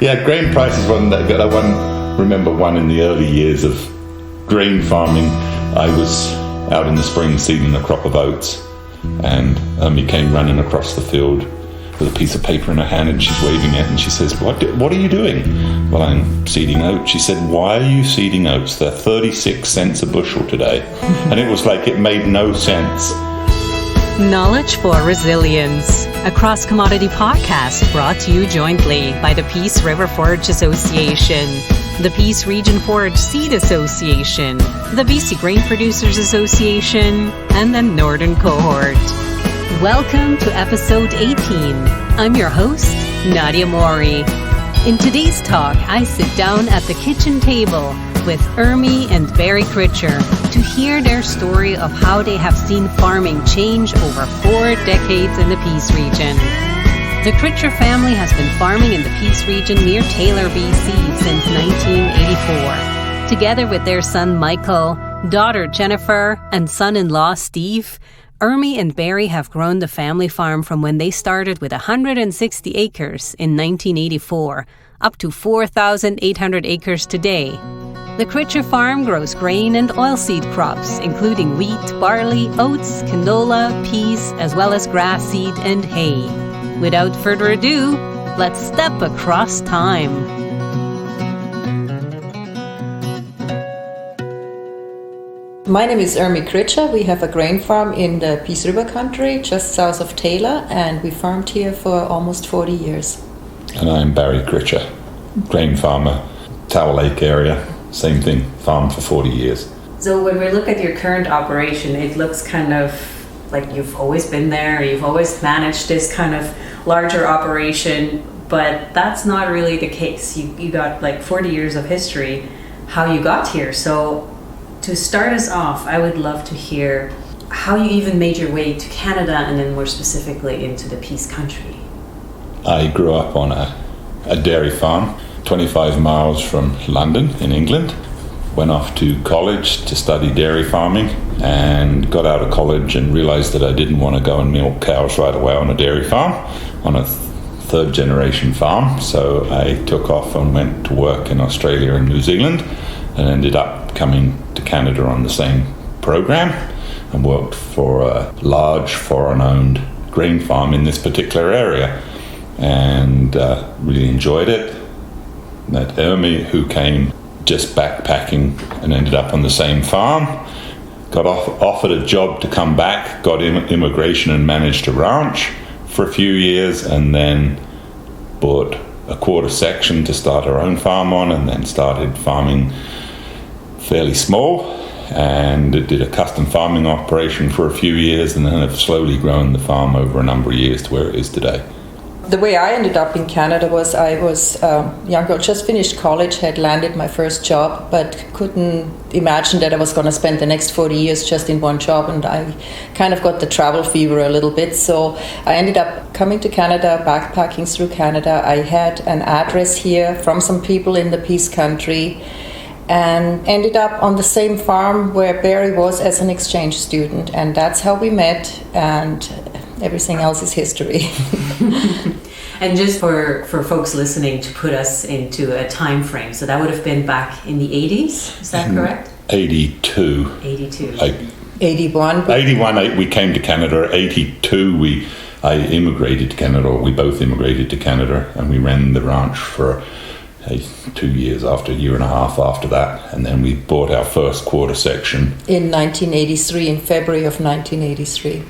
Yeah, grain prices wasn't that good. I remember one in the early years of grain farming. I was out in the spring seeding a crop of oats, and Irmi came running across the field with a piece of paper in her hand, and she's waving it, and she says, what are you doing? Well, I'm seeding oats. She said, why are you seeding oats? They're 36 cents a bushel today. And it was like it made no sense. Knowledge for Resilience, a cross-commodity podcast brought to you jointly by the Peace River Forage Association, the Peace Region Forage Seed Association, the BC Grain Producers Association, and the Northern Cohort. Welcome to episode 18. I'm your host, Nadia Mori. In today's talk, I sit down at the kitchen table with Irmi and Barry Critcher to hear their story of how they have seen farming change over 4 decades in the Peace region. The Critcher family has been farming in the Peace region near Taylor, BC since 1984. Together with their son Michael, daughter Jennifer, and son-in-law Steve, Irmi and Barry have grown the family farm from when they started with 160 acres in 1984 up to 4,800 acres today. The Critcher farm grows grain and oilseed crops, including wheat, barley, oats, canola, peas, as well as grass seed and hay. Without further ado, let's step across time. My name is Irmi Critcher. We have a grain farm in the Peace River country, just south of Taylor, and we farmed here for almost 40 years. And I'm Barry Critcher, grain farmer, Tower Lake area. Same thing, farmed for 40 years. So when we look at your current operation, it looks kind of like you've always been there, you've always managed this kind of larger operation, but that's not really the case. You got like 40 years of history, how you got here. So to start us off, I would love to hear how you even made your way to Canada and then more specifically into the Peace country. I grew up on a dairy farm 25 miles from London in England. Went off to college to study dairy farming and got out of college and realized that I didn't want to go and milk cows right away on a dairy farm, on a third generation farm. So I took off and went to work in Australia and New Zealand and ended up coming to Canada on the same program and worked for a large foreign-owned grain farm in this particular area and really enjoyed it. Met Irmi, who came just backpacking and ended up on the same farm. Got offered a job to come back, got immigration and managed a ranch for a few years, and then bought a quarter section to start our own farm on, and then started farming fairly small, and did a custom farming operation for a few years, and then have slowly grown the farm over a number of years to where it is today. The way I ended up in Canada was I was young girl, just finished college, had landed my first job, but couldn't imagine that I was going to spend the next 40 years just in one job, and I kind of got the travel fever a little bit. So I ended up coming to Canada, backpacking through Canada. I had an address here from some people in the Peace country, and ended up on the same farm where Barry was as an exchange student, and that's how we met, and everything else is history. And just for folks listening, to put us into a time frame, so that would have been back in the 80s, is that correct? 82. 82. 81. 81, we came to Canada. 82, I immigrated to Canada, or we both immigrated to Canada, and we ran the ranch for 2 years after, a year and a half after that, and then we bought our first quarter section. In 1983, in February of 1983.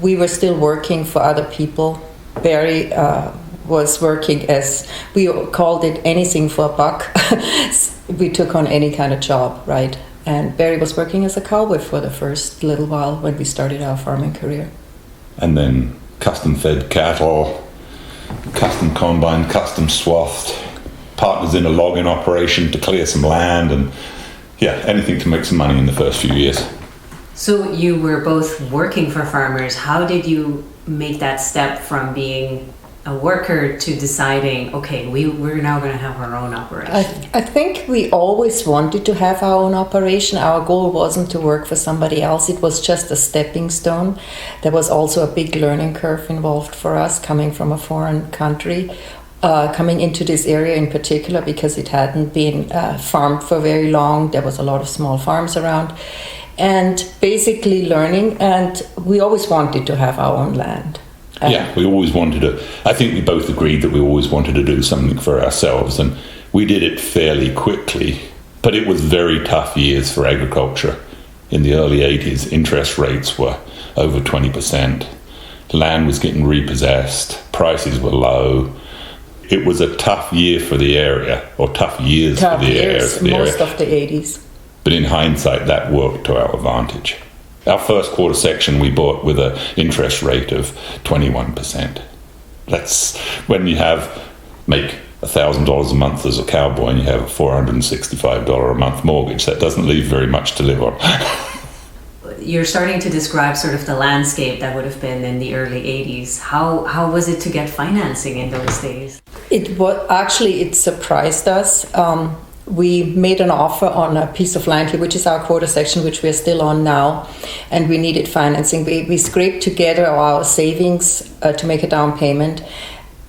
We were still working for other people. Barry was working as, we called it anything for a buck. We took on any kind of job, right? And Barry was working as a cowboy for the first little while when we started our farming career. And then custom fed cattle, custom combine, custom swathed, partners in a logging operation to clear some land, and anything to make some money in the first few years. So you were both working for farmers. How did you make that step from being a worker to deciding, okay, we're now going to have our own operation? I think we always wanted to have our own operation. Our goal wasn't to work for somebody else. It was just a stepping stone. There was also a big learning curve involved for us coming from a foreign country. coming into this area in particular because it hadn't been farmed for very long. There was a lot of small farms around. And basically learning, and we always wanted to have our own land. We always wanted to. I think we both agreed that we always wanted to do something for ourselves, and we did it fairly quickly. But it was very tough years for agriculture. In the early 80s, interest rates were over 20%. Land was getting repossessed. Prices were low. It was a tough year for the area, or tough years for the area. Most of the 80s. But in hindsight, that worked to our advantage. Our first quarter section we bought with an interest rate of 21%. That's when you make $1,000 a month as a cowboy and you have a $465 a month mortgage. That doesn't leave very much to live on. You're starting to describe sort of the landscape that would have been in the early 80s. How was it to get financing in those days? It surprised us. We made an offer on a piece of land here, which is our quarter section, which we're still on now, and we needed financing. We scraped together our savings to make a down payment.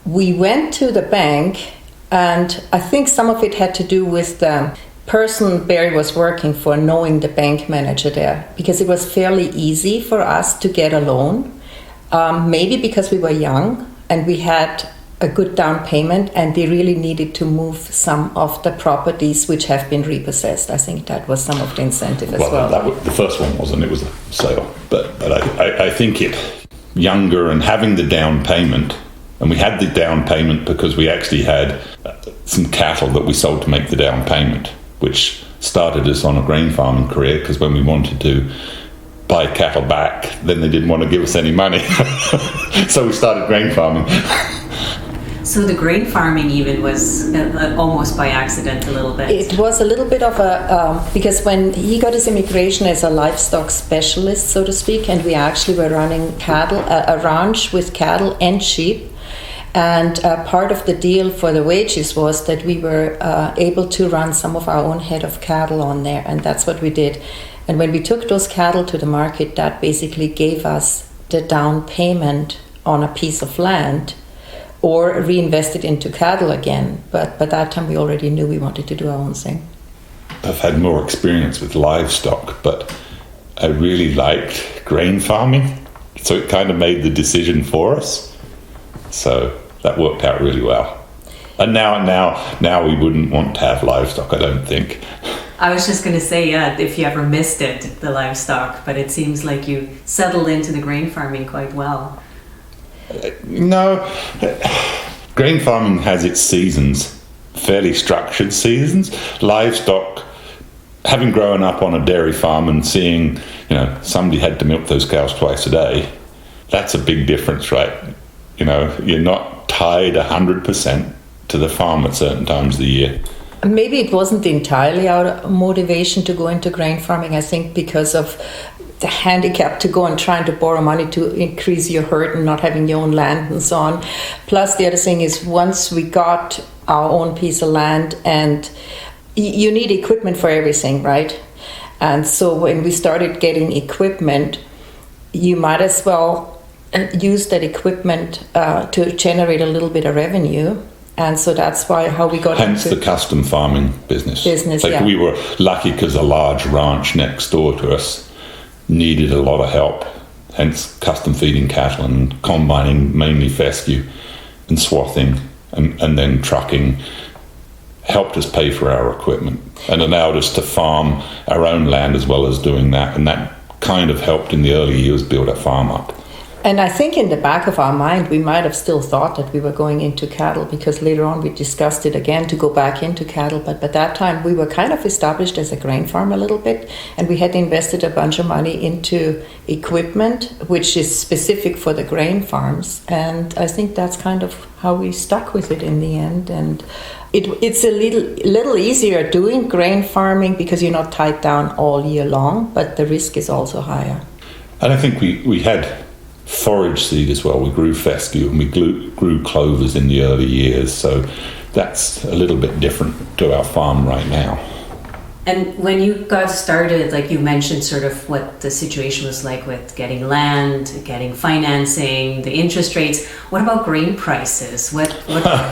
We went to the bank, and I think some of it had to do with the person Barry was working for, knowing the bank manager there, because it was fairly easy for us to get a loan, maybe because we were young and we had a good down payment, and they really needed to move some of the properties which have been repossessed. I think that was some of the incentive as well. The first one wasn't, it was a sale. But I think younger and having the down payment, and we had the down payment because we actually had some cattle that we sold to make the down payment, which started us on a grain farming career, because when we wanted to buy cattle back, then they didn't want to give us any money. So we started grain farming. So the grain farming even was almost by accident a little bit. It was a little bit of because when he got his immigration as a livestock specialist, so to speak, and we actually were running cattle, a ranch with cattle and sheep. And part of the deal for the wages was that we were able to run some of our own head of cattle on there, and that's what we did. And when we took those cattle to the market, that basically gave us the down payment on a piece of land, or reinvested into cattle again. But by that time we already knew we wanted to do our own thing. I've had more experience with livestock, but I really liked grain farming, so it kind of made the decision for us. So that worked out really well. And now we wouldn't want to have livestock, I don't think. I was just going to say, if you ever missed it, the livestock, but it seems like you settled into the grain farming quite well. No, grain farming has its seasons, fairly structured seasons. Livestock, having grown up on a dairy farm and seeing, somebody had to milk those cows twice a day, that's a big difference, right? You're not tied 100% to the farm at certain times of the year. Maybe it wasn't entirely our motivation to go into grain farming, I think, because of the handicap to go and trying to borrow money to increase your herd and not having your own land and so on. Plus, the other thing is, once we got our own piece of land, and you need equipment for everything, right? And so when we started getting equipment, you might as well use that equipment to generate a little bit of revenue. And so that's how we got Hence the custom farming business. We were lucky because a large ranch next door to us needed a lot of help, hence custom feeding cattle and combining, mainly fescue, and swathing, and then trucking helped us pay for our equipment and allowed us to farm our own land as well as doing that, and that kind of helped in the early years build our farm up. And I think in the back of our mind, we might have still thought that we were going into cattle, because later on we discussed it again to go back into cattle. But by that time, we were kind of established as a grain farm a little bit, and we had invested a bunch of money into equipment, which is specific for the grain farms. And I think that's kind of how we stuck with it in the end. And it's a little easier doing grain farming because you're not tied down all year long, but the risk is also higher. And I think we had forage seed as well. We grew fescue and we grew clovers in the early years, so that's a little bit different to our farm right now. And when you got started, like you mentioned sort of what the situation was like with getting land, getting financing, the interest rates. What about grain prices? What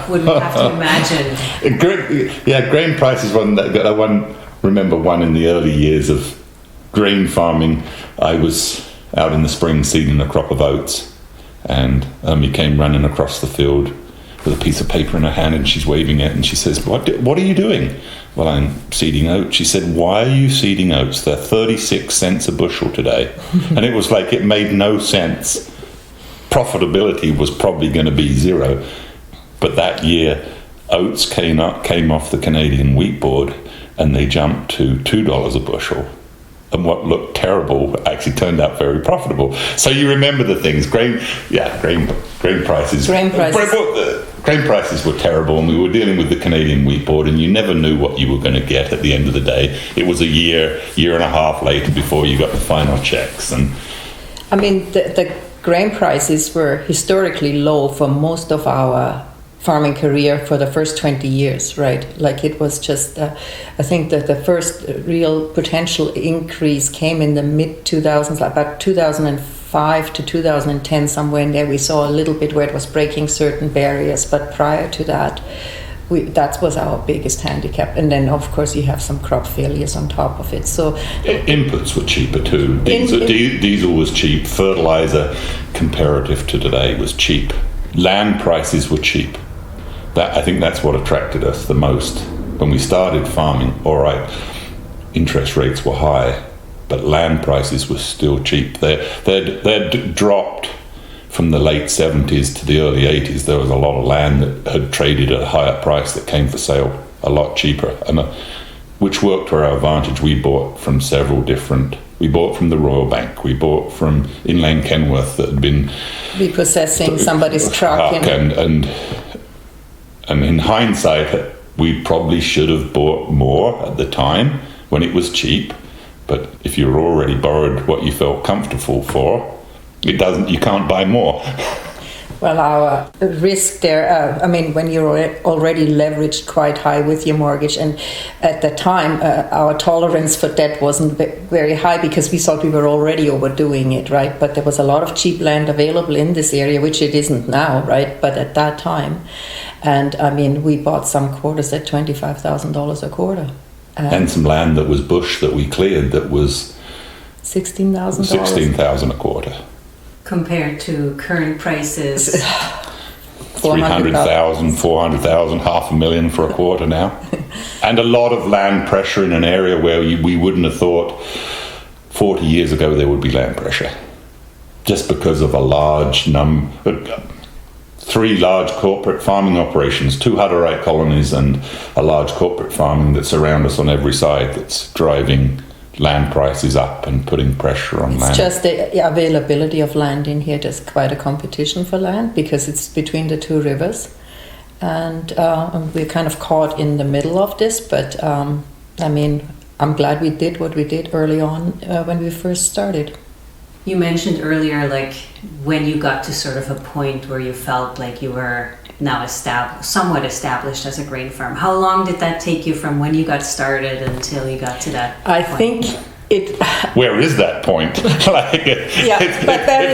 would we have to imagine? Grain prices, remember one in the early years of grain farming. I was out in the spring seeding a crop of oats, and Irmi came running across the field with a piece of paper in her hand, and she's waving it, and she says, what are you doing? Well, I'm seeding oats. She said, why are you seeding oats? They're 36 cents a bushel today. And it was like, it made no sense. Profitability was probably going to be zero. But that year, oats came off the Canadian wheat board, and they jumped to $2 a bushel. And what looked terrible actually turned out very profitable. So you remember the things. Grain prices. Grain prices were terrible, and we were dealing with the Canadian wheat board, and you never knew what you were going to get at the end of the day. It was a year and a half later before you got the final checks. And I mean, the grain prices were historically low for most of our farming career for the first 20 years, right? Like it was just, I think that the first real potential increase came in the mid-2000s, like about 2005 to 2010, somewhere in there. We saw a little bit where it was breaking certain barriers, but prior to that, that was our biggest handicap. And then, of course, you have some crop failures on top of it. So inputs were cheaper too. Diesel was cheap. Fertilizer, comparative to today, was cheap. Land prices were cheap. I think that's what attracted us the most. When we started farming, all right, interest rates were high, but land prices were still cheap. They'd dropped from the late 70s to the early 80s. There was a lot of land that had traded at a higher price that came for sale a lot cheaper, and which worked to our advantage. We bought from we bought from the Royal Bank, we bought from Inland Kenworth that had been repossessing somebody's truck. And in hindsight, we probably should have bought more at the time when it was cheap. But if you're already borrowed what you felt comfortable for, you can't buy more. Well, our risk there, when you're already leveraged quite high with your mortgage, and at the time, our tolerance for debt wasn't very high because we thought we were already overdoing it, right? But there was a lot of cheap land available in this area, which it isn't now, right? But at that time, and we bought some quarters at $25,000 a quarter. And some land that was bush that we cleared that was $16,000. $16,000 a quarter. Compared to current prices, 300,000, 400,000, $500,000 for a quarter now. And a lot of land pressure in an area where we wouldn't have thought 40 years ago there would be land pressure. Just because of a large three large corporate farming operations, 2 Hutterite colonies and a large corporate farming that surround us on every side that's driving land prices up and putting pressure on land. It's just the availability of land in here. There's quite a competition for land because it's between the two rivers, and we're kind of caught in the middle of this. But I'm glad we did what we did early on when we first started. You mentioned earlier, like when you got to sort of a point where you felt like you were now somewhat established as a grain farm. How long did that take you from when you got started until you got to that point? Where is that point? It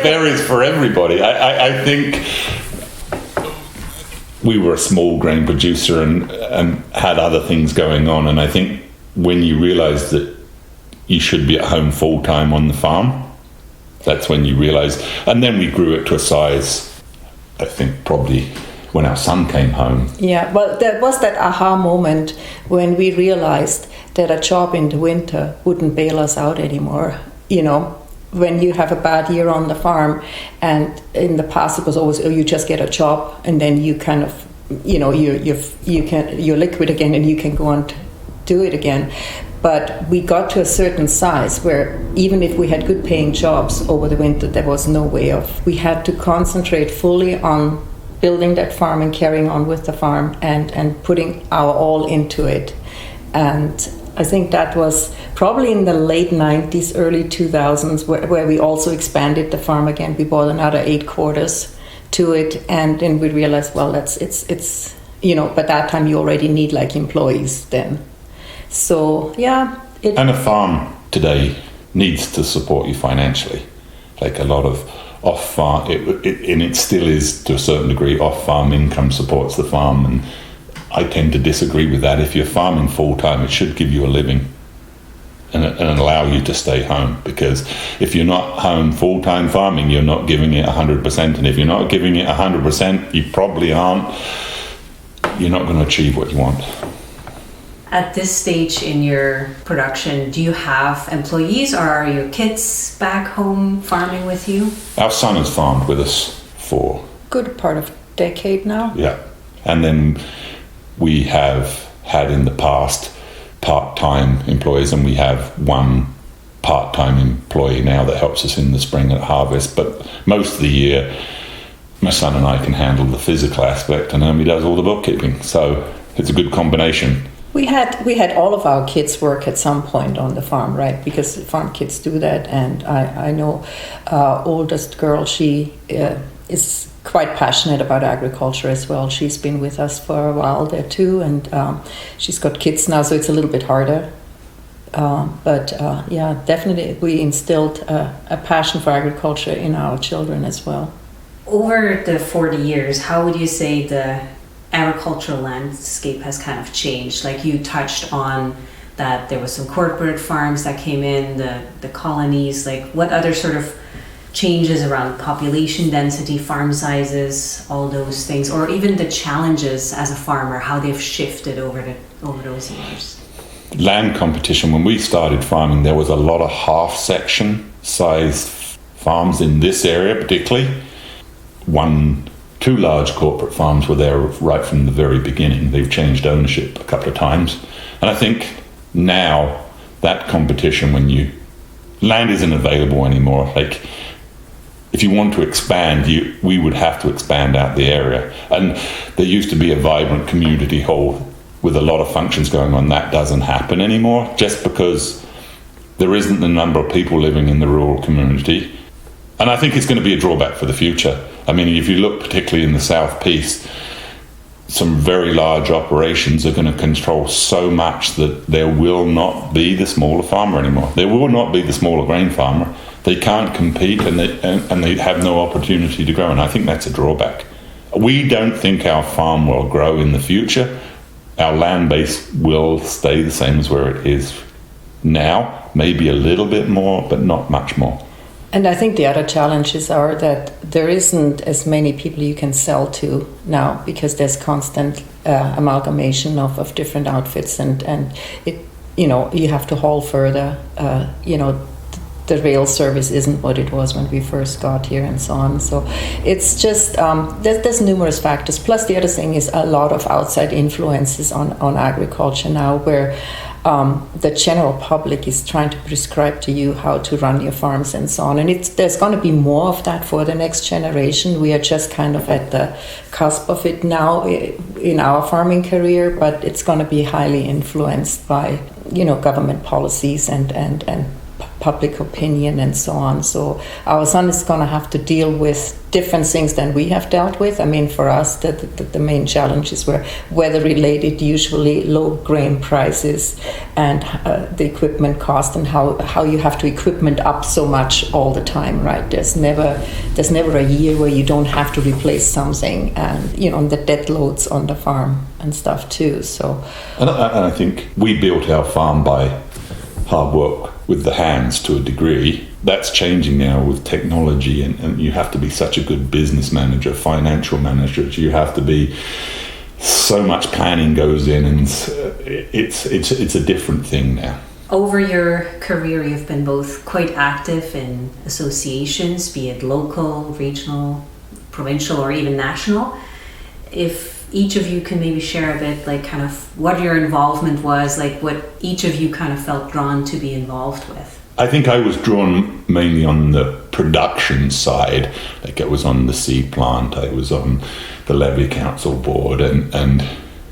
varies for everybody. I think we were a small grain producer and had other things going on, and I think when you realise that you should be at home full time on the farm, that's when you realise. And then we grew it to a size, I think probably when our son came home. Yeah, well, there was that aha moment when we realized that a job in the winter wouldn't bail us out anymore. When you have a bad year on the farm, and in the past it was always, you just get a job and then you kind of, you're liquid again and you can go on to do it again. But we got to a certain size where even if we had good paying jobs over the winter, there was no way of. We had to concentrate fully on building that farm and carrying on with the farm and putting our all into it. And I think that was probably in the late 90s, early 2000s, where we also expanded the farm again. We bought another 8 quarters to it, and then we realized, well, it's but that time you already need like employees then. So yeah, and a farm today needs to support you financially. Like a lot of off-farm, and it still is to a certain degree, off-farm income supports the farm, and I tend to disagree with that. If you're farming full-time, it should give you a living and allow you to stay home, because if you're not home full-time farming, you're not giving it 100%, and if you're not giving it 100%, you're not going to achieve what you want. At this stage in your production, do you have employees, or are your kids back home farming with you? Our son has farmed with us for good part of decade now. Yeah, and then we have had in the past part-time employees, and we have one part-time employee now that helps us in the spring at harvest. But most of the year, my son and I can handle the physical aspect, and Irmi does all the bookkeeping. So it's a good combination. We had all of our kids work at some point on the farm, right? Because farm kids do that, and I know oldest girl, she is quite passionate about agriculture as well. She's been with us for a while there too, and she's got kids now, so it's a little bit harder. But definitely we instilled a passion for agriculture in our children as well. Over the 40 years, how would you say the agricultural landscape has kind of changed? Like you touched on that there was some corporate farms that came in, the colonies. Like what other sort of changes around population density, farm sizes, all those things, or even the challenges as a farmer, how they've shifted over those years? Land competition. When we started farming, there was a lot of half-section sized farms in this area particularly. Two large corporate farms were there right from the very beginning. They've changed ownership a couple of times. And I think now that competition, land isn't available anymore. Like if you want to expand, we would have to expand out the area. And there used to be a vibrant community hall with a lot of functions going on. That doesn't happen anymore, just because there isn't the number of people living in the rural community. And I think it's going to be a drawback for the future. I mean, if you look particularly in the South Piece, some very large operations are going to control so much that there will not be the smaller farmer anymore. There will not be the smaller grain farmer. They can't compete, and they have no opportunity to grow. And I think that's a drawback. We don't think our farm will grow in the future. Our land base will stay the same as where it is now, maybe a little bit more, but not much more. And I think the other challenges are that there isn't as many people you can sell to now, because there's constant amalgamation of different outfits, and it, you have to haul further. The rail service isn't what it was when we first got here, and so on. So it's just there's numerous factors. Plus the other thing is a lot of outside influences on agriculture now, where the general public is trying to prescribe to you how to run your farms and so on. And there's going to be more of that for the next generation. We are just kind of at the cusp of it now in our farming career, but it's going to be highly influenced by, government policies and public opinion and so on. So our son is going to have to deal with different things than we have dealt with. I mean, for us, the main challenges were weather-related, usually low grain prices, and the equipment cost, and how you have to equipment up so much all the time, right? There's never a year where you don't have to replace something, and the dead loads on the farm and stuff too. So, and I think we built our farm by hard work with the hands to a degree. That's changing now with technology, and you have to be such a good business manager, financial manager. You have to be, so much planning goes in, and it's a different thing now. Over your career, you've been both quite active in associations, be it local, regional, provincial, or even national. If each of you can maybe share a bit, like kind of what your involvement was, like what each of you kind of felt drawn to be involved with. I think I was drawn mainly on the production side. Like I was on the seed plant, I was on the Levy Council board, and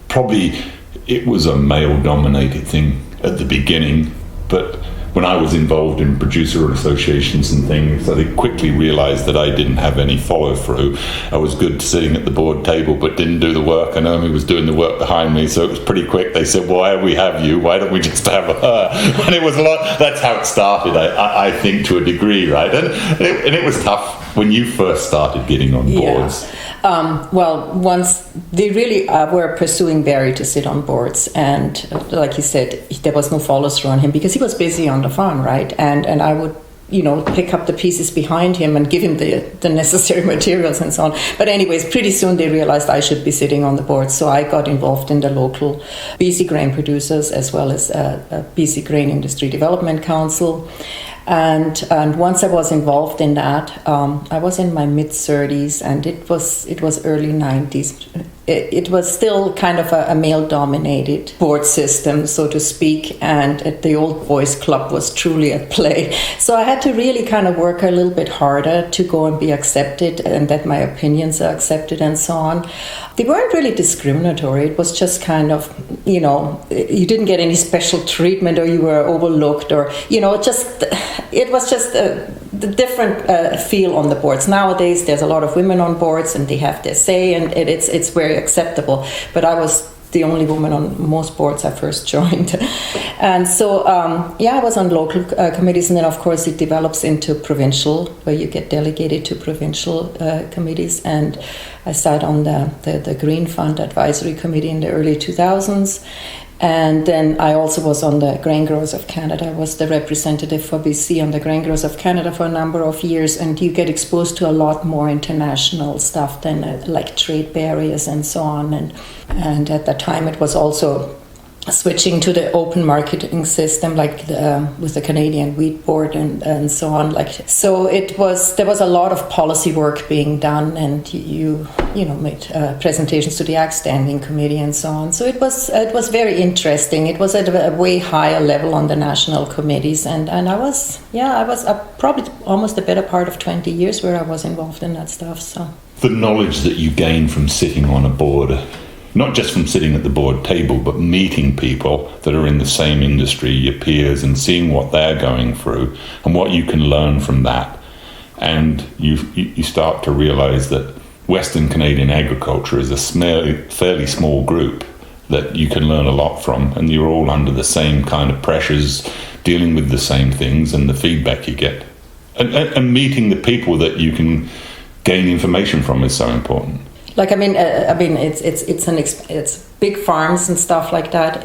probably it was a male-dominated thing at the beginning, but when I was involved in producer associations and things, I quickly realised that I didn't have any follow-through. I was good sitting at the board table, but didn't do the work, and Irmi was doing the work behind me, so it was pretty quick. They said, why do we have you? Why don't we just have her? And it was a lot. That's how it started, I think, to a degree, right? And it was tough when you first started getting on boards. Well, once they really were pursuing Barry to sit on boards, and like you said, there was no follow-through on him because he was busy on the farm, right? And I would, pick up the pieces behind him and give him the necessary materials and so on. But anyways, pretty soon they realized I should be sitting on the board, so I got involved in the local BC grain producers as well as BC Grain Industry Development Council. And once I was involved in that, I was in my mid-30s, and it was early 90s. It was still kind of a male-dominated board system, so to speak, and the old boys club was truly at play. So I had to really kind of work a little bit harder to go and be accepted, and that my opinions are accepted and so on. They weren't really discriminatory. It was just kind of, you didn't get any special treatment, or you were overlooked, or, it was just the different feel on the boards. Nowadays, there's a lot of women on boards, and they have their say, and it's very acceptable. But I was the only woman on most boards I first joined. And so, I was on local committees, and then, of course, it develops into provincial, where you get delegated to provincial committees. And I sat on the Green Fund Advisory Committee in the early 2000s. And then I also was on the Grain Growers of Canada. I was the representative for BC on the Grain Growers of Canada for a number of years, and you get exposed to a lot more international stuff than like trade barriers and so on. And at that time it was also switching to the open marketing system, like with the Canadian Wheat Board and so on. So there was a lot of policy work being done, and you made presentations to the Ag Standing Committee and so on. So it was very interesting. It was at a way higher level on the national committees, and I was probably almost the better part of 20 years where I was involved in that stuff. So the knowledge that you gain from sitting on a board, not just from sitting at the board table, but meeting people that are in the same industry, your peers, and seeing what they're going through and what you can learn from that. And you start to realize that Western Canadian agriculture is a fairly small group that you can learn a lot from, and you're all under the same kind of pressures, dealing with the same things, and the feedback you get. And meeting the people that you can gain information from is so important. It's big farms and stuff like that.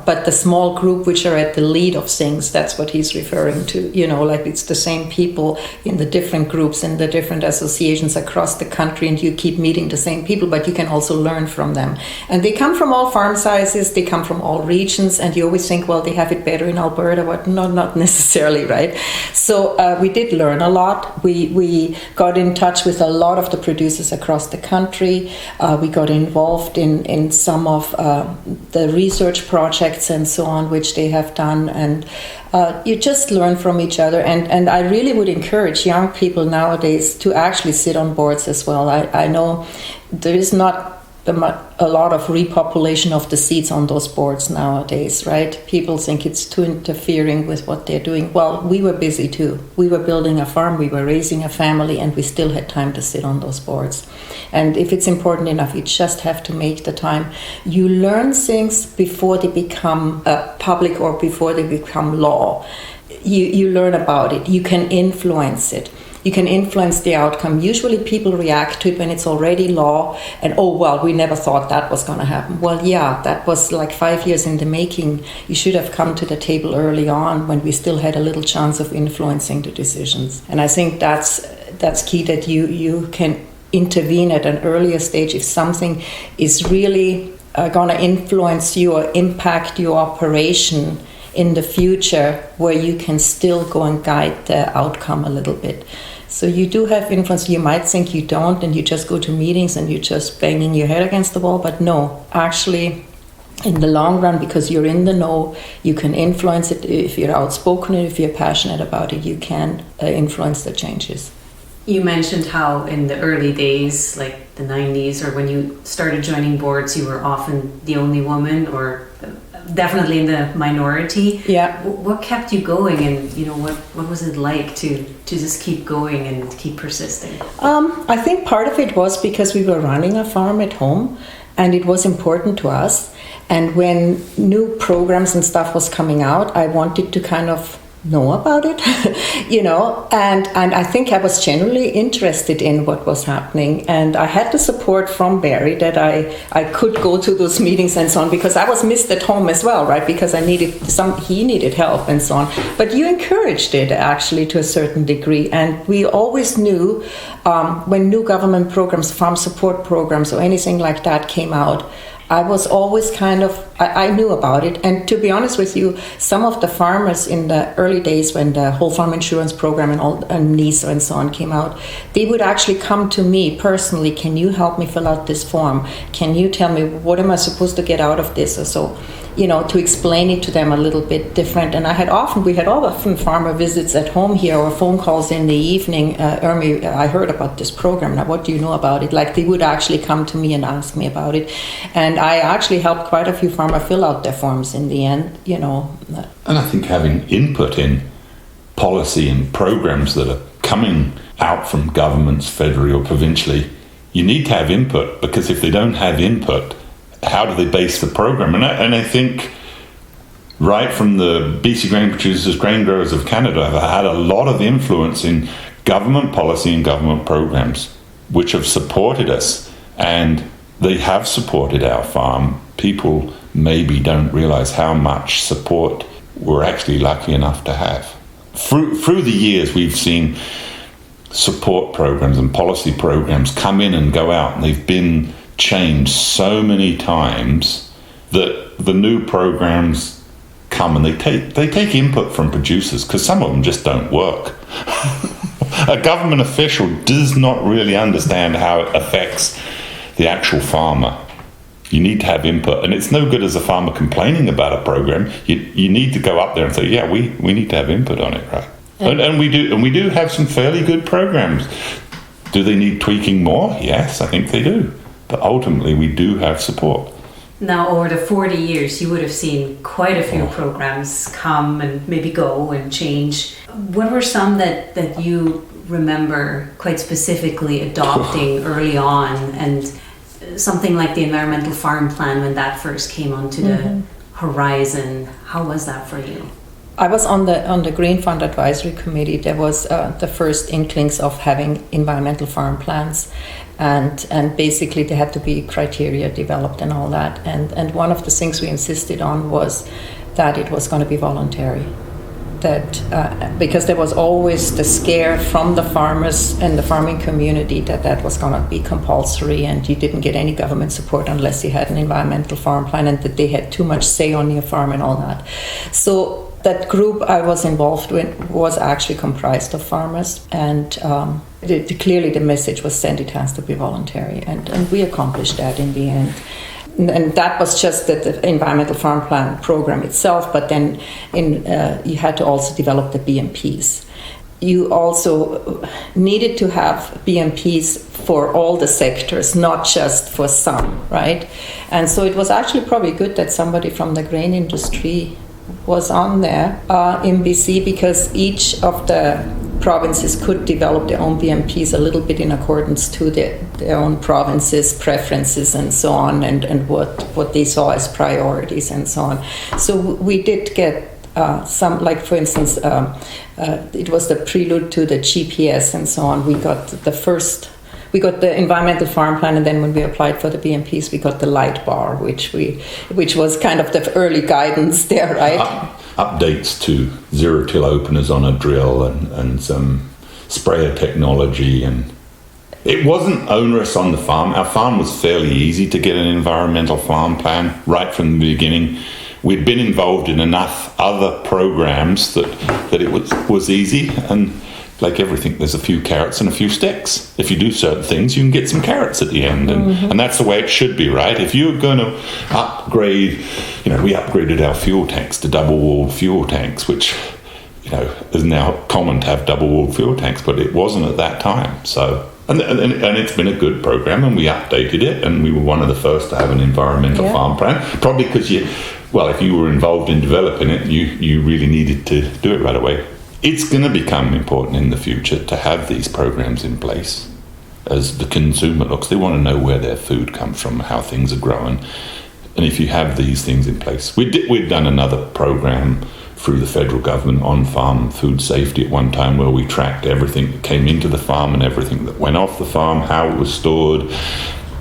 But the small group which are at the lead of things, that's what he's referring to. It's the same people in the different groups and the different associations across the country, and you keep meeting the same people, but you can also learn from them. And they come from all farm sizes, they come from all regions, and you always think, well, they have it better in Alberta. But not necessarily, right? So we did learn a lot. We got in touch with a lot of the producers across the country. We got involved in some of the research projects and so on, which they have done, and you just learn from each other. And I really would encourage young people nowadays to actually sit on boards as well. I know there is not a lot of repopulation of the seats on those boards nowadays, right? People think it's too interfering with what they're doing. Well, we were busy too. We were building a farm, we were raising a family, and we still had time to sit on those boards. And if it's important enough, you just have to make the time. You learn things before they become public or before they become law. You learn about it. You can influence it. You can influence the outcome. Usually people react to it when it's already law, and we never thought that was going to happen. Well, yeah, that was like 5 years in the making. You should have come to the table early on when we still had a little chance of influencing the decisions. And I think that's key, that you can intervene at an earlier stage if something is really going to influence you or impact your operation in the future, where you can still go and guide the outcome a little bit. So you do have influence. You might think you don't, and you just go to meetings and you're just banging your head against the wall, but no, actually in the long run, because you're in the know, you can influence it. If you're outspoken and if you're passionate about it, you can influence the changes. You mentioned how in the early days, like the 90s, or when you started joining boards, you were often the only woman or definitely in the minority. Yeah. What kept you going, and what was it like to just keep going and keep persisting? I think part of it was because we were running a farm at home, and it was important to us. And when new programs and stuff was coming out, I wanted to kind of know about it, and I think I was generally interested in what was happening, and I had the support from Barry that I could go to those meetings and so on, because I was missed at home as well, right, because he needed help and so on. But you encouraged it actually to a certain degree, and we always knew when new government programs, farm support programs or anything like that came out, I was always I knew about it. And to be honest with you, some of the farmers in the early days when the whole farm insurance program and NISA and so on came out, they would actually come to me personally, can you help me fill out this form? Can you tell me what am I supposed to get out of this or so? To explain it to them a little bit different. And we had often farmer visits at home here or phone calls in the evening. Irmi, I heard about this program. Now, what do you know about it? Like, they would actually come to me and ask me about it. And I actually helped quite a few farmers fill out their forms in the end, And I think having input in policy and programs that are coming out from governments, federally or provincially, you need to have input, because if they don't have input, how do they base the program? And I think right from the BC Grain Producers, Grain Growers of Canada have had a lot of influence in government policy and government programs, which have supported us, and they have supported our farm. People maybe don't realize how much support we're actually lucky enough to have. Through the years, we've seen support programs and policy programs come in and go out, and they've been changed so many times that the new programs come and they take input from producers, because some of them just don't work. A government official does not really understand how it affects the actual farmer. You need to have input, and it's no good as a farmer complaining about a program. You need to go up there and say, yeah, we need to have input on it, right? And we do have some fairly good programs. Do they need tweaking more? Yes, I think they do. But ultimately, we do have support. Now, over the 40 years, you would have seen quite a few programs come and maybe go and change. What were some that you remember quite specifically adopting early on, and something like the Environmental Farm Plan when that first came onto the horizon? How was that for you? I was on the Green Fund Advisory Committee. There was the first inklings of having environmental farm plans, and basically there had to be criteria developed and all that. And one of the things we insisted on was that it was going to be voluntary. That because there was always the scare from the farmers and the farming community that was going to be compulsory, and you didn't get any government support unless you had an environmental farm plan, and that they had too much say on your farm and all that. So that group I was involved with was actually comprised of farmers, and clearly the message was sent, it has to be voluntary, and we accomplished that in the end. And that was just the environmental farm plan program itself, but then you had to also develop the BMPs. You also needed to have BMPs for all the sectors, not just for some, right? And so it was actually probably good that somebody from the grain industry was on there in BC, because each of the provinces could develop their own BMPs a little bit in accordance to their own provinces' preferences and so on, and what they saw as priorities and so on. So we did get some, like for instance, it was the prelude to the GPS and so on. We got the environmental farm plan, and then when we applied for the BMPs, we got the light bar, which was kind of the early guidance there, right? Updates to zero-till openers on a drill and some sprayer technology, and it wasn't onerous on the farm. Our farm was fairly easy to get an environmental farm plan right from the beginning. We'd been involved in enough other programs that it was easy, and like everything, there's a few carrots and a few sticks. If you do certain things, you can get some carrots at the end, and that's the way it should be, right? If you're going to upgrade, we upgraded our fuel tanks to double-walled fuel tanks, which, is now common to have double-walled fuel tanks, but it wasn't at that time. So, and it's been a good program, and we updated it, and we were one of the first to have an environmental farm plan, probably because well, if you were involved in developing it, you really needed to do it right away. It's going to become important in the future to have these programs in place. As the consumer looks, they want to know where their food comes from, how things are growing. And if you have these things in place, we'd done another program through the federal government on farm food safety at one time, where we tracked everything that came into the farm and everything that went off the farm, how it was stored,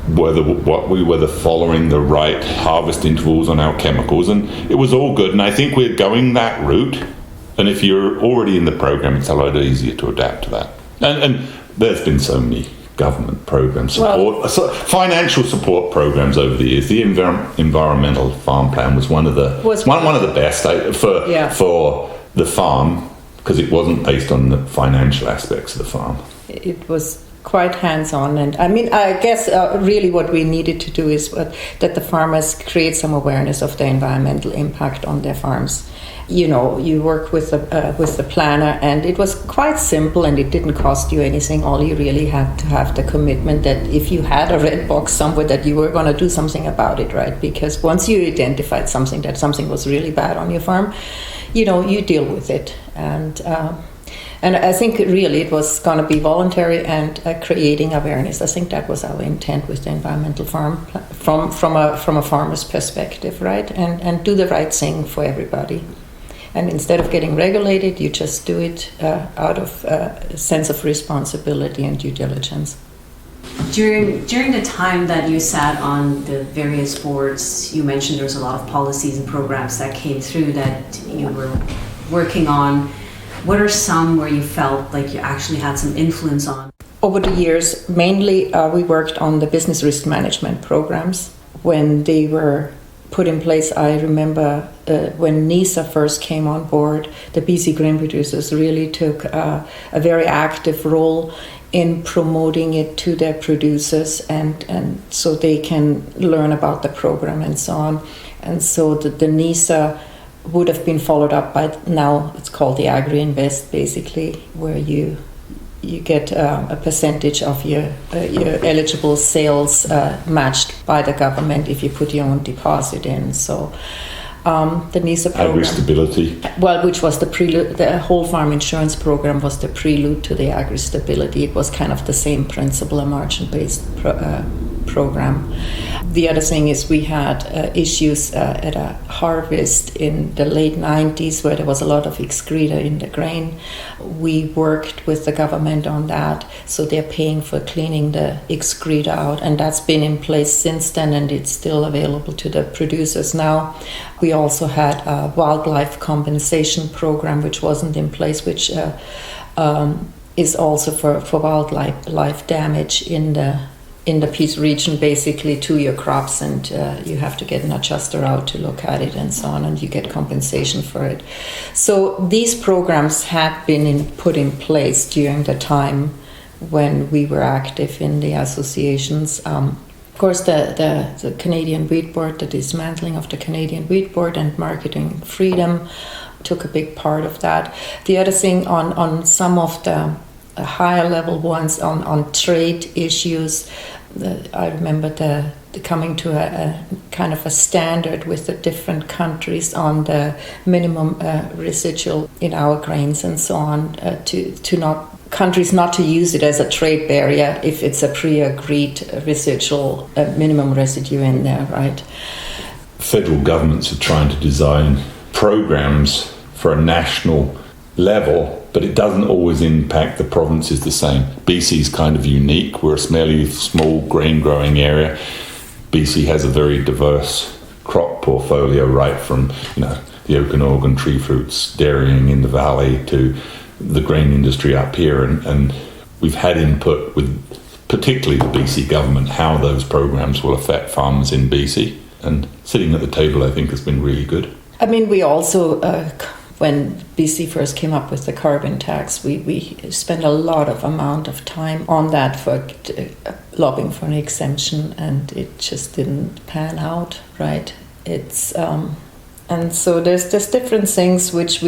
whether we were following the right harvest intervals on our chemicals, and it was all good. And I think we're going that route. And if you're already in the program, it's a lot easier to adapt to that. And there's been so many government programs, financial support programs over the years. The environmental farm plan was one of the best for the farm, because it wasn't based on the financial aspects of the farm. It was quite hands-on, and I guess really what we needed to do is that the farmers create some awareness of the environmental impact on their farms. You work with the planner, and it was quite simple, and it didn't cost you anything. All you really had to have the commitment that if you had a red box somewhere, that you were going to do something about it, right? Because once you identified that something was really bad on your farm, you deal with it. And I think really it was going to be voluntary and creating awareness. I think that was our intent with the environmental farm from a farmer's perspective, right? And do the right thing for everybody. And instead of getting regulated, you just do it out of a sense of responsibility and due diligence. During the time that you sat on the various boards, you mentioned there was a lot of policies and programs that came through that you were working on. What are some where you felt like you actually had some influence on? Over the years, mainly we worked on the business risk management programs. When they were put in place, I remember when NISA first came on board, the BC grain producers really took a very active role in promoting it to their producers, and so they can learn about the program and so on. And so the NISA would have been followed up by, now it's called the Agri-Invest, basically, where you get a percentage of your eligible sales matched by the government if you put your own deposit in. So the NISA program, Agri-stability, which was the prelude, the whole farm insurance program was the prelude to the agri-stability. It was kind of the same principle, a margin-based program. The other thing is we had issues at a harvest in the late 90s where there was a lot of excreta in the grain. We worked with the government on that, so they're paying for cleaning the excreta out, and that's been in place since then, and it's still available to the producers now. We also had a wildlife compensation program which wasn't in place, which is also for wildlife damage in the Peace region, basically, to your crops, and you have to get an adjuster out to look at it and so on, and you get compensation for it. So these programs had been put in place during the time when we were active in the associations. Of course, the Canadian Wheat Board, the dismantling of the Canadian Wheat Board and marketing freedom took a big part of that. The other thing on some of the higher level ones on trade issues, I remember the coming to a kind of a standard with the different countries on the minimum residual in our grains and so on, to not countries not to use it as a trade barrier if it's a pre-agreed residual minimum residue in there, right? Federal governments are trying to design programs for a national level, but it doesn't always impact the provinces the same. BC's kind of unique. We're a fairly small grain growing area. BC has a very diverse crop portfolio, right from the Okanagan tree fruits, dairying in the valley, to the grain industry up here, and we've had input with particularly the BC government how those programs will affect farmers in BC, and sitting at the table I think has been really good. I mean, we also when BC first came up with the carbon tax, we spent a lot of amount of time on that for lobbying for an exemption, and it just didn't pan out, right? It's And so there's different things which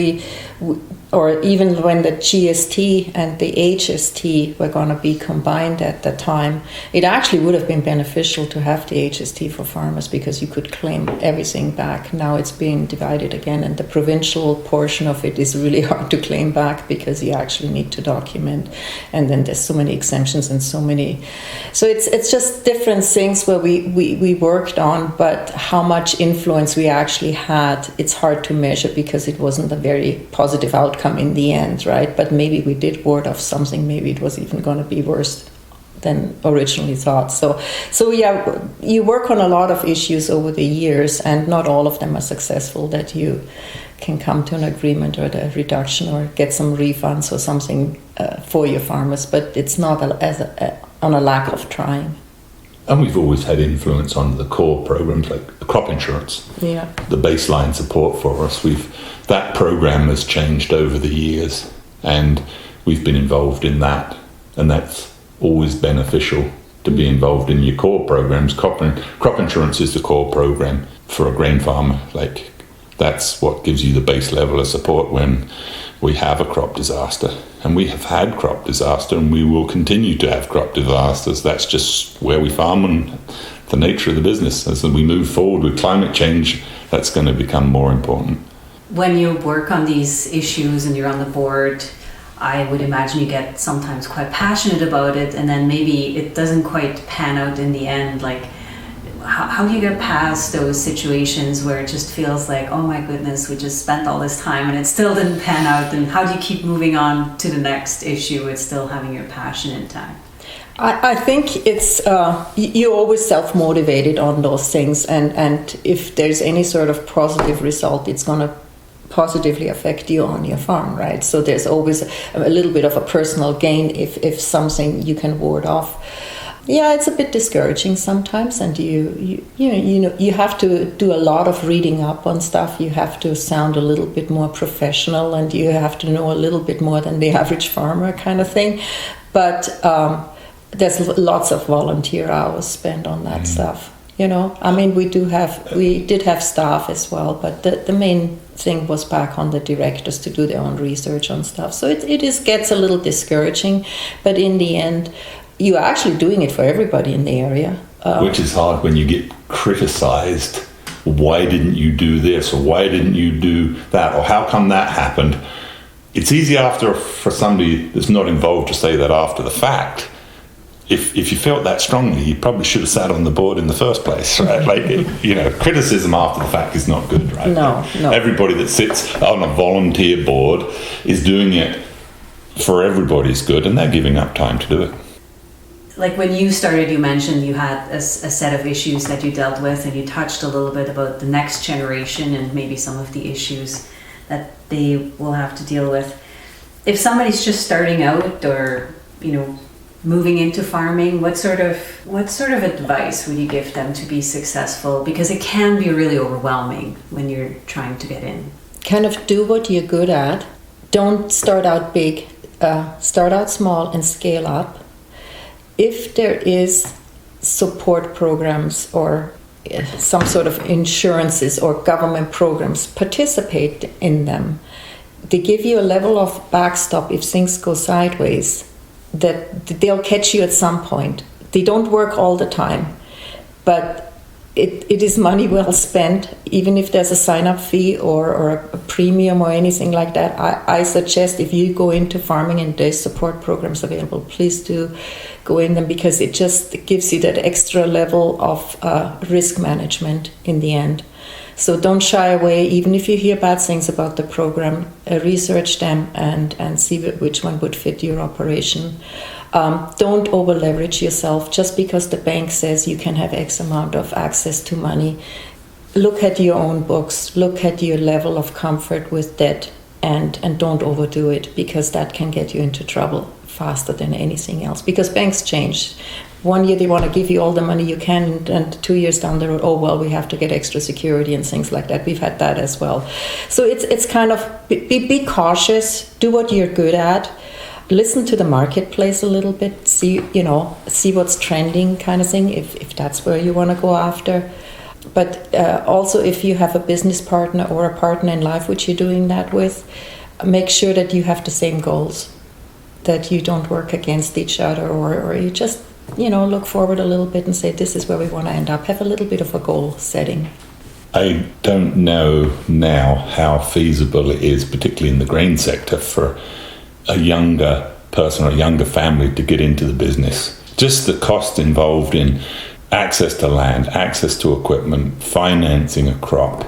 or even when the GST and the HST were going to be combined at the time, it actually would have been beneficial to have the HST for farmers because you could claim everything back. Now it's being divided again, and the provincial portion of it is really hard to claim back because you actually need to document, and then there's so many exemptions and so it's just different things where we worked on, but how much influence we actually had, it's hard to measure because it wasn't a very positive outcome in the end, right? But maybe we did ward off something. Maybe it was even going to be worse than originally thought. So yeah, you work on a lot of issues over the years, and not all of them are successful that you can come to an agreement or a reduction or get some refunds or something for your farmers. But it's not on a lack of trying. And we've always had influence on the core programs like the crop insurance, the baseline support for us. That program has changed over the years, and we've been involved in that, and that's always beneficial to be involved in your core programs. Crop insurance is the core program for a grain farmer. Like, that's what gives you the base level of support when we have a crop disaster. And we have had crop disaster, and we will continue to have crop disasters. That's just where we farm and the nature of the business. As we move forward with climate change, that's going to become more important. When you work on these issues and you're on the board, I would imagine you get sometimes quite passionate about it, and then maybe it doesn't quite pan out in the end. Like, how do you get past those situations where it just feels like, oh my goodness, we just spent all this time and it still didn't pan out? And how do you keep moving on to the next issue with still having your passion intact? I think it's you're always self-motivated on those things, and if there's any sort of positive result, it's going to positively affect you on your farm, right? So there's always a little bit of a personal gain if something you can ward off. Yeah, it's a bit discouraging sometimes, and you have to do a lot of reading up on stuff. You have to sound a little bit more professional, and you have to know a little bit more than the average farmer, kind of thing. But there's lots of volunteer hours spent on that stuff. I mean, we did have staff as well, but the main thing was back on the directors to do their own research on stuff. So it gets a little discouraging, but in the end, you're actually doing it for everybody in the area. Which is hard when you get criticized. Why didn't you do this? Or why didn't you do that? Or how come that happened? It's easy for somebody that's not involved to say that after the fact. If you felt that strongly, you probably should have sat on the board in the first place, right? Criticism after the fact is not good, right? No. Everybody that sits on a volunteer board is doing it for everybody's good, and they're giving up time to do it. Like when you started, you mentioned you had a set of issues that you dealt with, and you touched a little bit about the next generation and maybe some of the issues that they will have to deal with. If somebody's just starting out or, moving into farming, what sort of advice would you give them to be successful? Because it can be really overwhelming when you're trying to get in. Kind of do what you're good at. Don't start out big. Start out small and scale up. If there is support programs or some sort of insurances or government programs, participate in them. They give you a level of backstop if things go sideways, that they'll catch you at some point. They don't work all the time, but it is money well spent, even if there's a sign-up fee or a premium or anything like that. I suggest if you go into farming and there's support programs available, please do go in them, because it just gives you that extra level of risk management in the end. So don't shy away, even if you hear bad things about the program, research them and see which one would fit your operation. Don't over leverage yourself just because the bank says you can have X amount of access to money. Look at your own books, look at your level of comfort with debt, and don't overdo it, because that can get you into trouble faster than anything else, because banks change. 1 year they want to give you all the money you can, and 2 years down the road, oh well, we have to get extra security and things like that. We've had that as well. So it's kind of be cautious, do what you're good at, listen to the marketplace a little bit, see what's trending, kind of thing, if that's where you want to go after. But also, if you have a business partner or a partner in life which you're doing that with, make sure that you have the same goals, that you don't work against each other, or you just, look forward a little bit and say, this is where we want to end up. Have a little bit of a goal setting. I don't know now how feasible it is, particularly in the grain sector, for a younger person or a younger family to get into the business. Just the cost involved in access to land, access to equipment, financing a crop,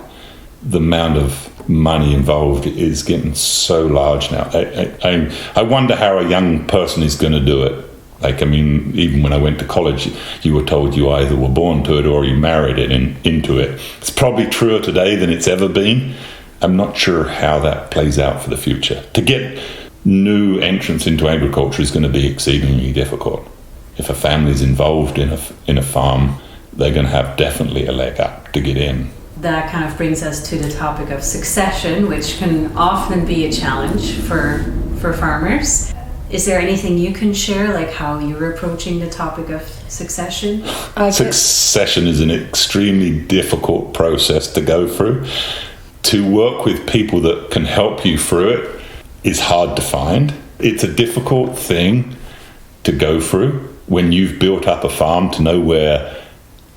the amount of money involved is getting so large now. I wonder how a young person is going to do it. Even when I went to college, you were told you either were born to it or you married it into it. It's probably truer today than it's ever been. I'm not sure how that plays out for the future. To get new entrants into agriculture is going to be exceedingly difficult. If a family's involved in a farm, they're going to have definitely a leg up to get in. That kind of brings us to the topic of succession, which can often be a challenge for farmers. Is there anything you can share, like how you're approaching the topic of succession? Succession is an extremely difficult process to go through. To work with people that can help you through it is hard to find. It's a difficult thing to go through when you've built up a farm, to know where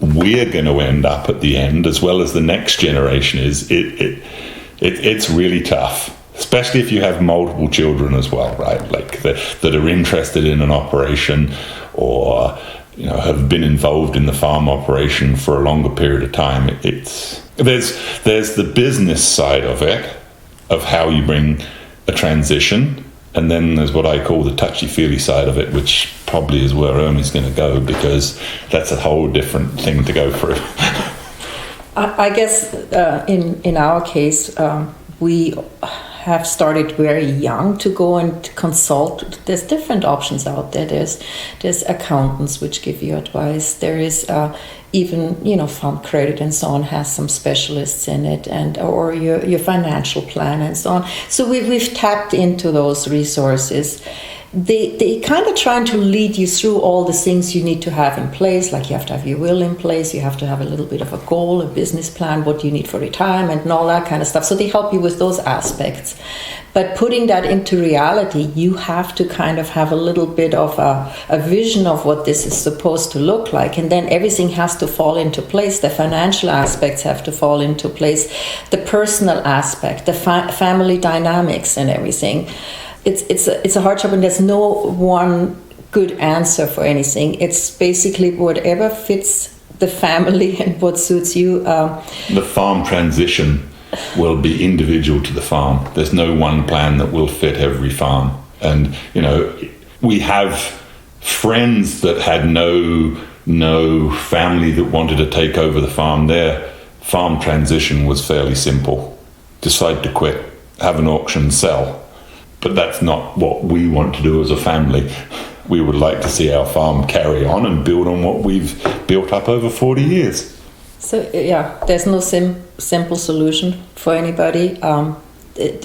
we're going to end up at the end, as well as the next generation is. It's really tough. Especially if you have multiple children as well, right? Like that are interested in an operation, or have been involved in the farm operation for a longer period of time. There's the business side of it, of how you bring a transition, and then there's what I call the touchy-feely side of it, which probably is where Irmi's going to go, because that's a whole different thing to go through. I guess in our case, we have started very young to go and consult. There's different options out there. There's accountants which give you advice. There is even farm credit and so on has some specialists in it, or your financial plan and so on. So we've tapped into those resources. They kind of trying to lead you through all the things you need to have in place, like you have to have your will in place, you have to have a little bit of a goal, a business plan, what you need for retirement and all that kind of stuff. So they help you with those aspects. But putting that into reality, you have to kind of have a little bit of a vision of what this is supposed to look like. And then everything has to fall into place. The financial aspects have to fall into place, the personal aspect, the family dynamics and everything. It's a hard job, and there's no one good answer for anything. It's basically whatever fits the family and what suits you. The farm transition will be individual to the farm. There's no one plan that will fit every farm. And, we have friends that had no family that wanted to take over the farm. Their farm transition was fairly simple. Decide to quit, have an auction, sell. But that's not what we want to do as a family. We would like to see our farm carry on and build on what we've built up over 40 years. So, there's no simple solution for anybody.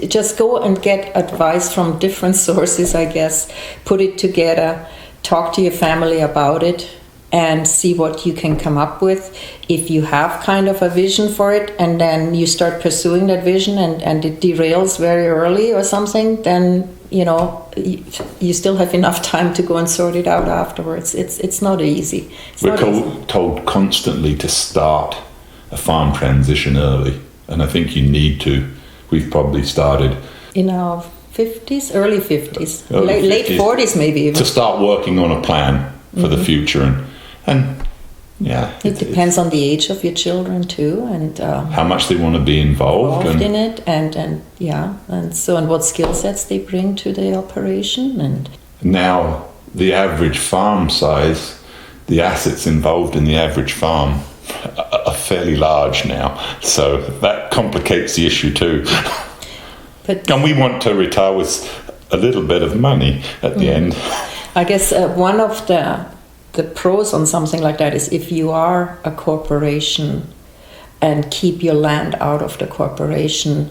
Just go and get advice from different sources, I guess. Put it together, talk to your family about it, and see what you can come up with. If you have kind of a vision for it, and then you start pursuing that vision and it derails very early or something, then you still have enough time to go and sort it out afterwards. It's not easy. We're told constantly to start a farm transition early, and I think you need to. We've probably started in our 50s, early 50s, late 40s maybe even. To start working on a plan for the future, and it depends on the age of your children too, and how much they want to be involved in it, and what skill sets they bring to the operation. And now the average farm size, the assets involved in the average farm are fairly large now, so that complicates the issue too. And we want to retire with a little bit of money at the end. I guess one of the pros on something like that is if you are a corporation and keep your land out of the corporation,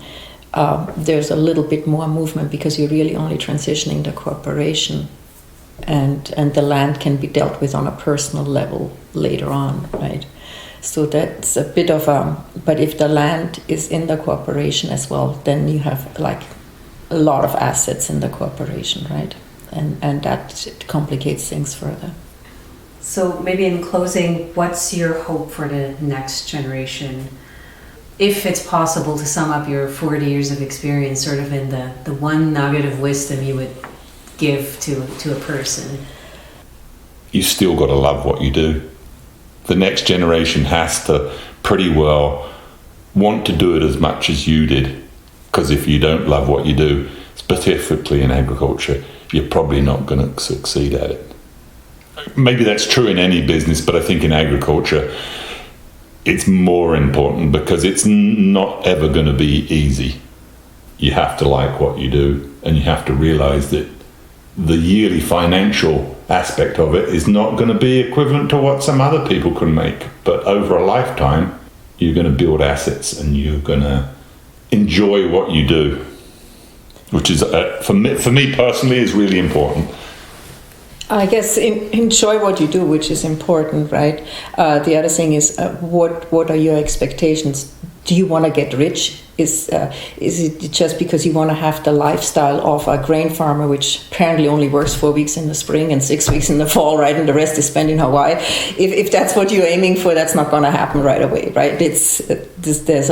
there's a little bit more movement, because you're really only transitioning the corporation, and the land can be dealt with on a personal level later on, right? So that's a bit of but if the land is in the corporation as well, then you have like a lot of assets in the corporation, right? And that complicates things further. So maybe in closing, what's your hope for the next generation? If it's possible to sum up your 40 years of experience sort of in the one nugget of wisdom you would give to a person. You still got to love what you do. The next generation has to pretty well want to do it as much as you did. Because if you don't love what you do, specifically in agriculture, you're probably not going to succeed at it. Maybe that's true in any business, but I think in agriculture, it's more important because it's not ever going to be easy. You have to like what you do, and you have to realize that the yearly financial aspect of it is not going to be equivalent to what some other people can make. But over a lifetime, you're going to build assets and you're going to enjoy what you do, which is, for me personally, is really important. I guess enjoy what you do, which is important, right? The other thing is, what are your expectations? Do you want to get rich? Is it just because you want to have the lifestyle of a grain farmer, which apparently only works 4 weeks in the spring and 6 weeks in the fall, right? And the rest is spent in Hawaii. If that's what you're aiming for, that's not going to happen right away, right? There's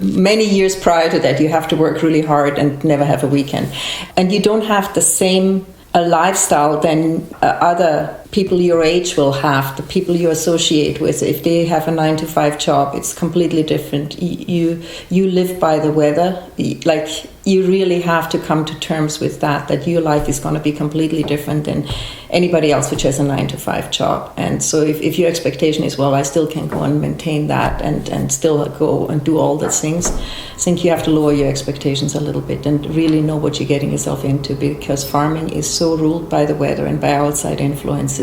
many years prior to that, you have to work really hard and never have a weekend. And you don't have the same a lifestyle than other people your age will have, the people you associate with. If they have a 9-to-5 job, it's completely different. You live by the weather. Like, you really have to come to terms with that your life is going to be completely different than anybody else which has a 9-to-5 job. And so if your expectation is, well, I still can go and maintain that and still go and do all those things, I think you have to lower your expectations a little bit and really know what you're getting yourself into, because farming is so ruled by the weather and by outside influences.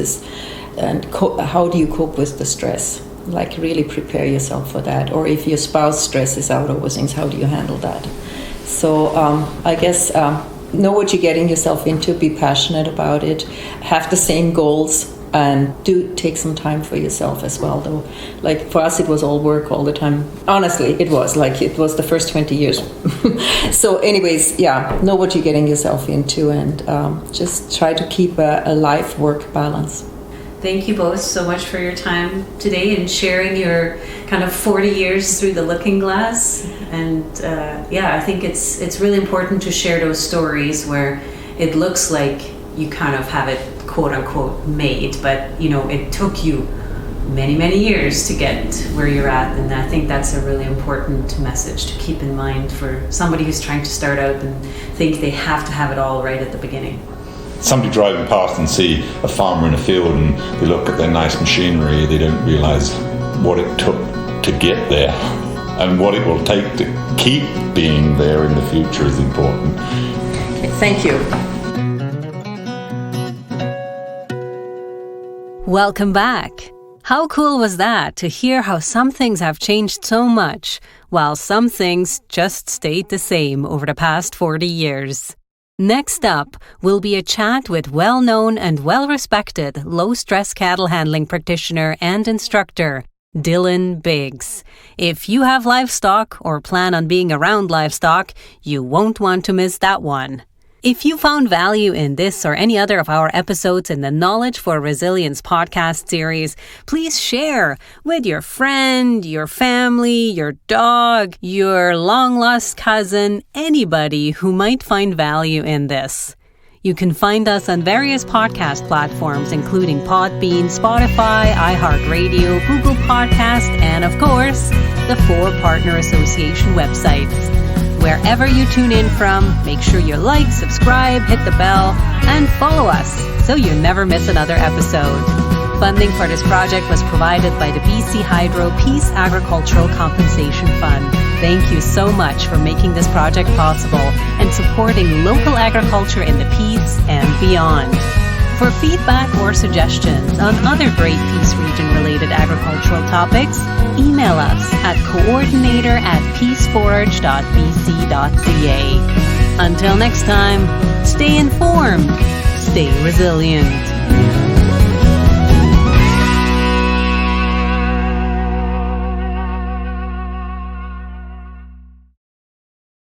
And how do you cope with the stress? Like, really prepare yourself for that. Or if your spouse stresses out over things, how do you handle that? So I guess know what you're getting yourself into, be passionate about it, have the same goals, and do take some time for yourself as well, though. Like, for us, it was all work all the time. Honestly, it was the first 20 years. So anyways, yeah, know what you're getting yourself into, and just try to keep a life-work balance. Thank you both so much for your time today and sharing your kind of 40 years through the looking glass. And I think it's really important to share those stories where it looks like you kind of have it quote unquote made, but it took you many, many years to get where you're at. And I think that's a really important message to keep in mind for somebody who's trying to start out and think they have to have it all right at the beginning. Somebody driving past and see a farmer in a field and they look at their nice machinery, they don't realise what it took to get there, and what it will take to keep being there in the future is important. Okay, thank you. Welcome back. How cool was that to hear how some things have changed so much, while some things just stayed the same over the past 40 years. Next up will be a chat with well-known and well-respected low-stress cattle handling practitioner and instructor, Dylan Biggs. If you have livestock or plan on being around livestock, you won't want to miss that one. If you found value in this or any other of our episodes in the Knowledge for Resilience podcast series, please share with your friend, your family, your dog, your long-lost cousin, anybody who might find value in this. You can find us on various podcast platforms, including Podbean, Spotify, iHeartRadio, Google Podcast, and, of course, the 4 Partner Association websites. Wherever you tune in from, make sure you like, subscribe, hit the bell, and follow us so you never miss another episode. Funding for this project was provided by the BC Hydro Peace Agricultural Compensation Fund. Thank you so much for making this project possible and supporting local agriculture in the Peace and beyond. For feedback or suggestions on other Great Peace Region-related agricultural topics, email us at coordinator@peaceforage.bc.ca. Until next time, stay informed, stay resilient.